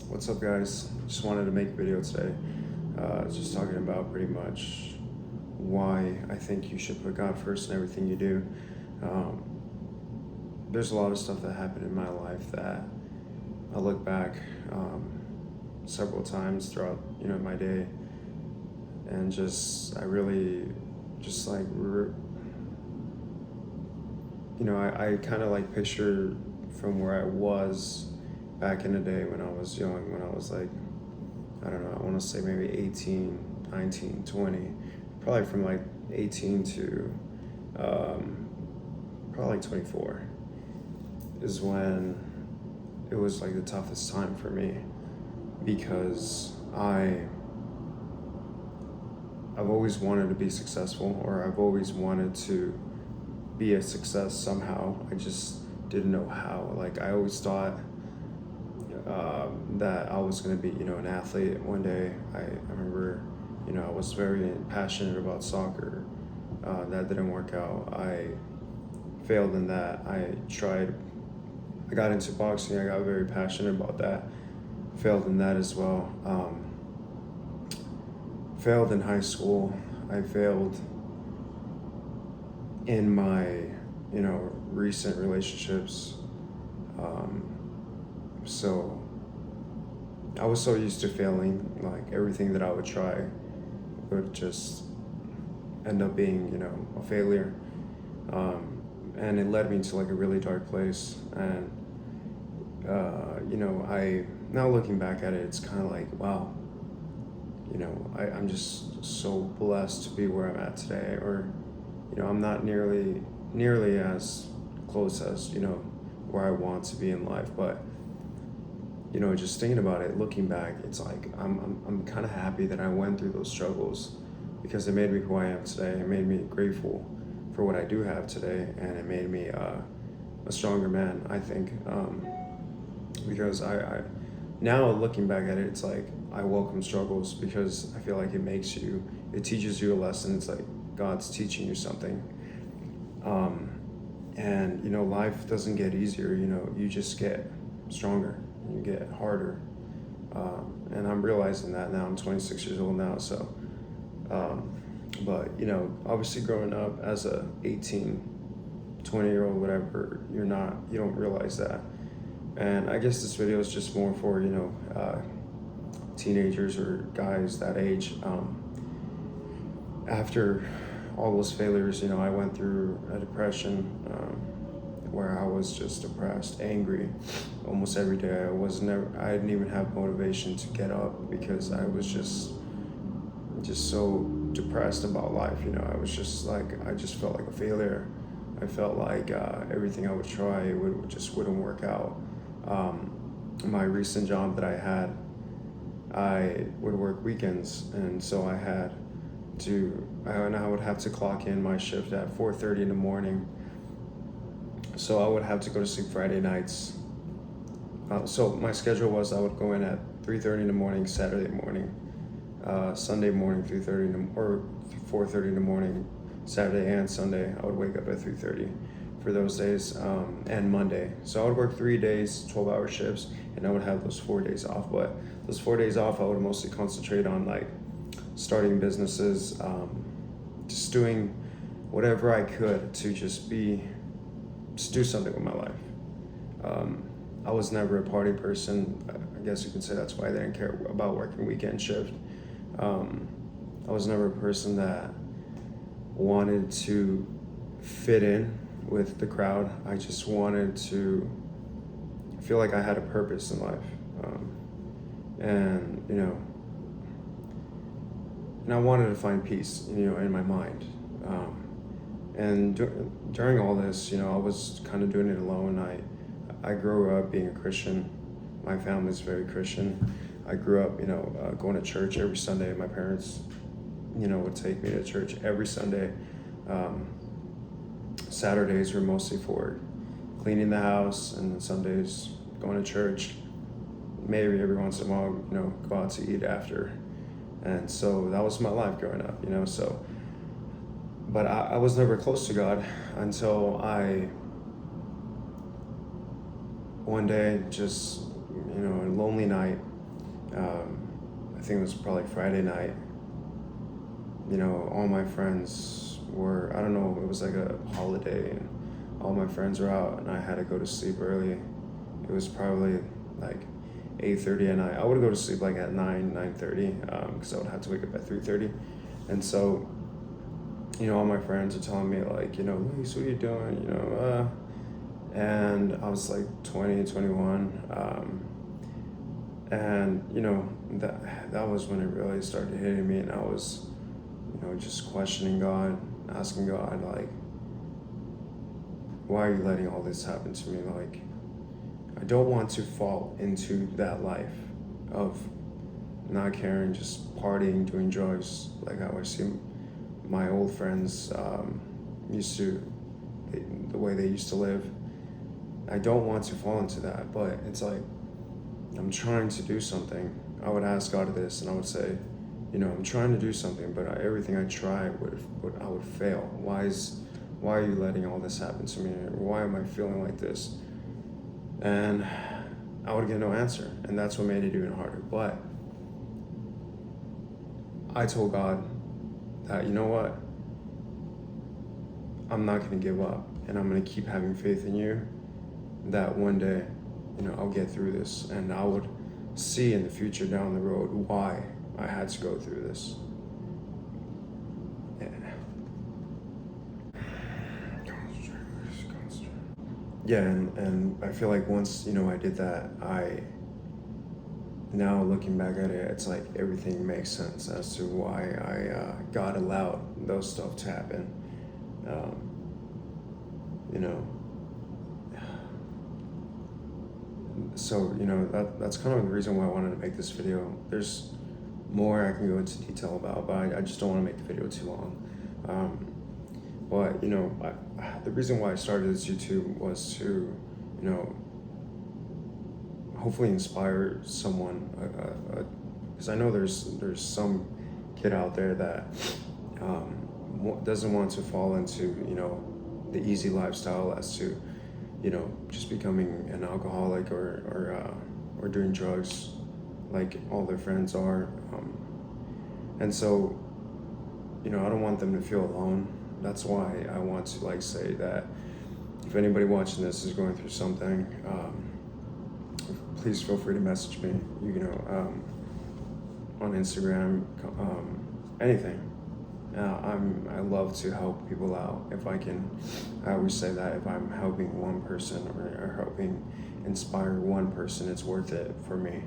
What's up, guys? Just wanted to make a video today. Just talking about pretty much why I think you should put God first in everything you do. Um, there's a lot of stuff that happened in my life that I look back several times throughout my day, and I really just like I kind of like picture from where I was back in the day when I was young, when I was like, I don't know, I want to say maybe 18, 19, 20, probably from like 18 to probably 24 is when it was like the toughest time for me because I've always wanted to be successful, or I've always wanted to be a success somehow. I just didn't know how. Like I always thought that I was going to be, an athlete one day. I remember, I was very passionate about soccer. That didn't work out. I failed in that. I got into boxing. I got very passionate about that. Failed in that as well. Failed in high school. I failed in my, recent relationships. So I was so used to failing, like everything that I would try would just end up being, a failure. And it led me to like a really dark place. And, I, now looking back at it, it's kind of like, wow, I'm just so blessed to be where I'm at today, or, I'm not nearly as close as, where I want to be in life. But, just thinking about it, looking back, it's like, I'm kind of happy that I went through those struggles because it made me who I am today. It made me grateful for what I do have today, and it made me a stronger man, I think, because I now looking back at it, it's like I welcome struggles because I feel like it teaches you a lesson. It's like God's teaching you something, and life doesn't get easier. You just get stronger, you get harder, and I'm realizing that now. I'm 26 years old now, so. But obviously growing up as a 18, 20-year-old, whatever, you don't realize that. And I guess this video is just more for, teenagers or guys that age. After all those failures, I went through a depression, where I was just depressed, angry almost every day. I didn't even have motivation to get up because I was just so depressed about life. I just felt like a failure. I felt like everything I would try wouldn't work out. My recent job that I had, I would work weekends, and so I would have to clock in my shift at 4:30 in the morning. So I would have to go to sleep Friday nights. So my schedule was I would go in at 3:30 in the morning Saturday morning, Sunday morning 3:30 or 4:30 in the morning, Saturday and Sunday. I would wake up at 3:30 for those days, and Monday. So I would work 3 days, 12-hour shifts, and I would have those 4 days off. But those 4 days off, I would mostly concentrate on like starting businesses, just doing whatever I could to just do something with my life. I was never a party person. I guess you could say that's why I didn't care about working weekend shift. I was never a person that wanted to fit in with the crowd. I just wanted to feel like I had a purpose in life. And I wanted to find peace, in my mind. And during all this, I was kind of doing it alone. I grew up being a Christian. My family's very Christian. I grew up, going to church every Sunday. My parents, would take me to church every Sunday. Saturdays were mostly for cleaning the house, and then Sundays going to church. Maybe every once in a while, go out to eat after. And so that was my life growing up, so. But I was never close to God until one day, just, a lonely night, I think it was probably Friday night. You know, all my friends were, I don't know, it was like a holiday, and all my friends were out, and I had to go to sleep early. It was probably like 8:30 at night. I would go to sleep like at 9:30, because I would have to wake up at 3:30. And so, you know, all my friends are telling me like, you know, Luis, what are you doing? You know, and I was like 20, 21. And you know, that was when it really started hitting me, and I was, you know, just questioning God, asking God, like, why are you letting all this happen to me? Like, I don't want to fall into that life of not caring, just partying, doing drugs, like how I see my old friends used to, the way they used to live. I don't want to fall into that, but it's like, I'm trying to do something. I would ask God this, and I would say, you know, I'm trying to do something, but everything I try I would fail. Why are you letting all this happen to me? Why am I feeling like this? And I would get no answer, and that's what made it even harder. But I told God that, you know what, I'm not going to give up, and I'm going to keep having faith in you, that one day, you know, I'll get through this, and I would see in the future down the road why I had to go through this. Yeah, and I feel like once, you know, I did that, now looking back at it, it's like everything makes sense as to why God allowed those stuff to happen. You know, so, you know, that's kind of the reason why I wanted to make this video. There's more I can go into detail about, but I just don't want to make the video too long. But, you know, the reason why I started this YouTube was to, you know, hopefully inspire someone, because I know there's some kid out there that doesn't want to fall into, you know, the easy lifestyle as to, you know, just becoming an alcoholic or doing drugs like all their friends are. And so, you know, I don't want them to feel alone. That's why I want to like say that if anybody watching this is going through something, please feel free to message me, you know, on Instagram, anything. I love to help people out if I can. I always say that if I'm helping one person or helping inspire one person, it's worth it for me.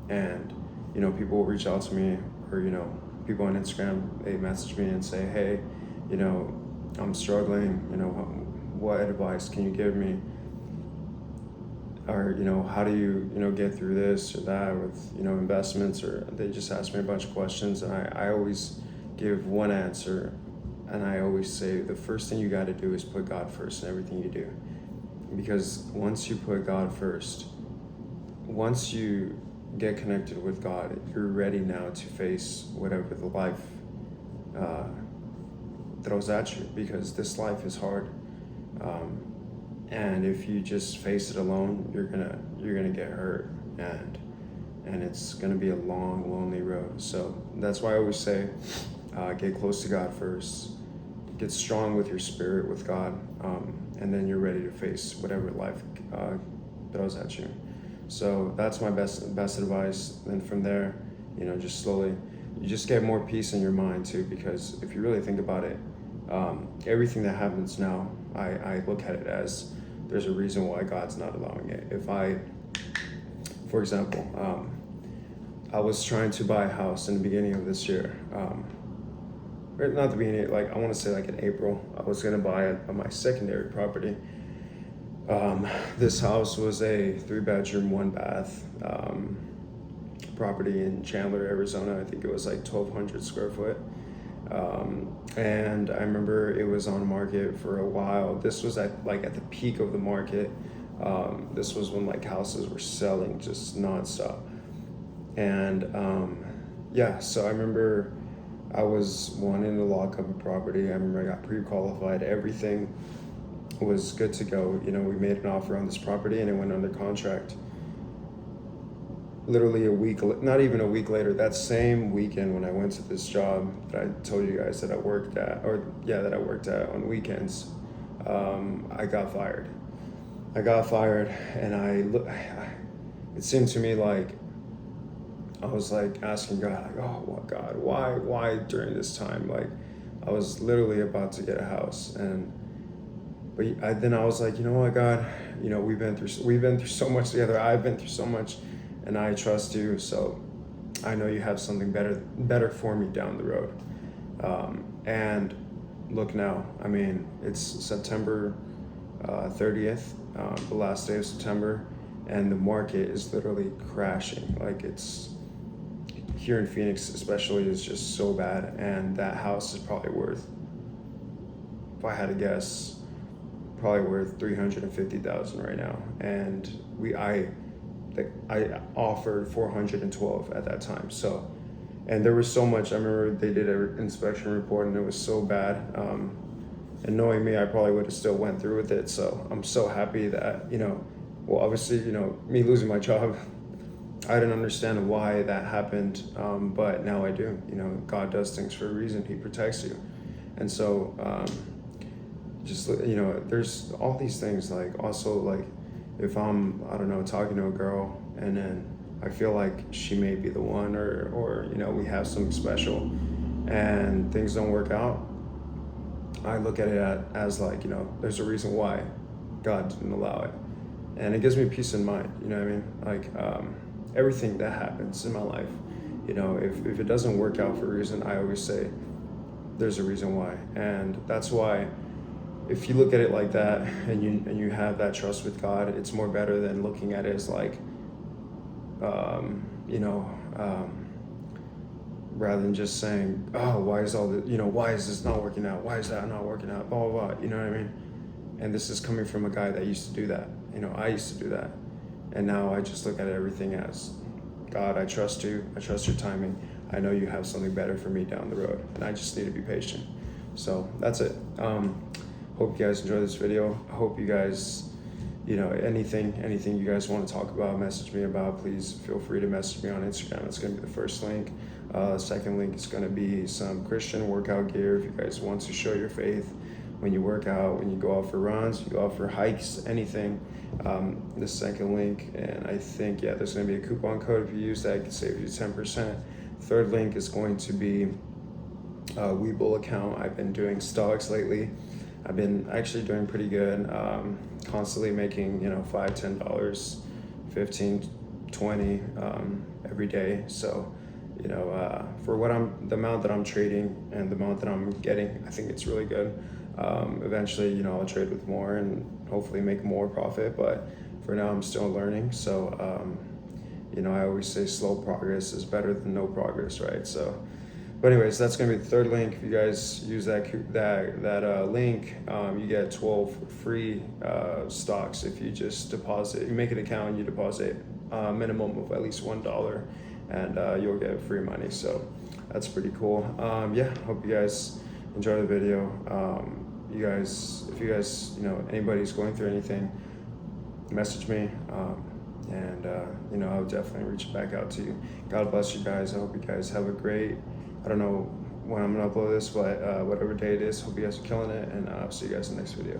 And, you know, people will reach out to me, or, you know, people on Instagram, they message me and say, hey, you know, I'm struggling, you know, what advice can you give me? Or, you know, how do you, you know, get through this or that with, you know, investments, or they just ask me a bunch of questions, and I always give one answer, and I always say the first thing you got to do is put God first in everything you do. Because once you put God first, once you get connected with God, you're ready now to face whatever the life throws at you, because this life is hard. And if you just face it alone, you're gonna get hurt, and it's gonna be a long, lonely road. So that's why I always say, get close to God first, get strong with your spirit with God, and then you're ready to face whatever life throws at you. So that's my best advice. And from there, you know, just slowly, you just get more peace in your mind too, because if you really think about it, everything that happens now, I look at it as there's a reason why God's not allowing it. For example, I was trying to buy a house in the beginning of this year. Not the beginning, like I want to say like in April, I was gonna buy my secondary property. This house was a 3-bedroom, 1-bath property in Chandler, Arizona. I think it was like 1,200 square foot. And I remember it was on the market for a while. This was at the peak of the market. This was when like houses were selling just nonstop. And yeah, so I remember I was wanting to lock up a property. I remember I got pre-qualified. Everything was good to go. You know, we made an offer on this property and it went under contract. literally not even a week later, that same weekend when I went to this job that I told you guys that I worked at, that I worked at on weekends, I got fired. And it seemed to me like I was like asking God, like, oh God, why during this time? Like, I was literally about to get a house, then I was like, you know what, God, we've been through so much together. I've been through so much, and I trust you. So I know you have something better for me down the road. And look now, I mean, it's September 30th, the last day of September, and the market is literally crashing. Like, it's here in Phoenix especially is just so bad, and that house is probably worth, if I had to guess, probably worth $350,000 right now. And I offered 412 at that time. So, and there was so much. I remember they did an inspection report, and it was so bad. And knowing me, I probably would have still went through with it. So I'm so happy that, well, obviously, me losing my job, I didn't understand why that happened, but now I do. God does things for a reason. He protects you. And so there's all these things, like, also, like, if I'm, I don't know, talking to a girl and then I feel like she may be the one, or we have something special and things don't work out, I look at it as like, there's a reason why God didn't allow it. And it gives me peace in mind, you know what I mean? Like, everything that happens in my life, if it doesn't work out for a reason, I always say there's a reason why. And that's why, if you look at it like that, and you have that trust with God, it's more better than looking at it as like, rather than just saying, oh, why is why is this not working out? Why is that not working out? Blah, blah, blah, you know what I mean? And this is coming from a guy that used to do that. I used to do that. And now I just look at everything as, God, I trust you. I trust your timing. I know you have something better for me down the road, and I just need to be patient. So that's it. Hope you guys enjoy this video. I hope you guys, anything you guys want to talk about, message me about, please feel free to message me on Instagram. It's going to be the first link. Second link is going to be some Christian workout gear if you guys want to show your faith when you work out, when you go out for runs, you go out for hikes, anything. The second link, and I think, there's going to be a coupon code. If you use that, it can save you 10%. Third link is going to be a Webull account. I've been doing stocks lately. I've been actually doing pretty good, constantly making, $5, $10, 15, 20 every day. So, for the amount that I'm trading and the amount that I'm getting, I think it's really good. Eventually, I'll trade with more and hopefully make more profit, but for now I'm still learning. So, I always say slow progress is better than no progress, right? So, but anyways, that's gonna be the third link. If you guys use that link, you get 12 free stocks if you just deposit. You make an account and you deposit a minimum of at least $1, and you'll get free money. So that's pretty cool. Hope you guys enjoy the video. If you guys, anybody's going through anything, message me, and I'll definitely reach back out to you. God bless you guys. I hope you guys have a great, I don't know when I'm gonna upload this, but whatever day it is, hope you guys are killing it, and I'll see you guys in the next video.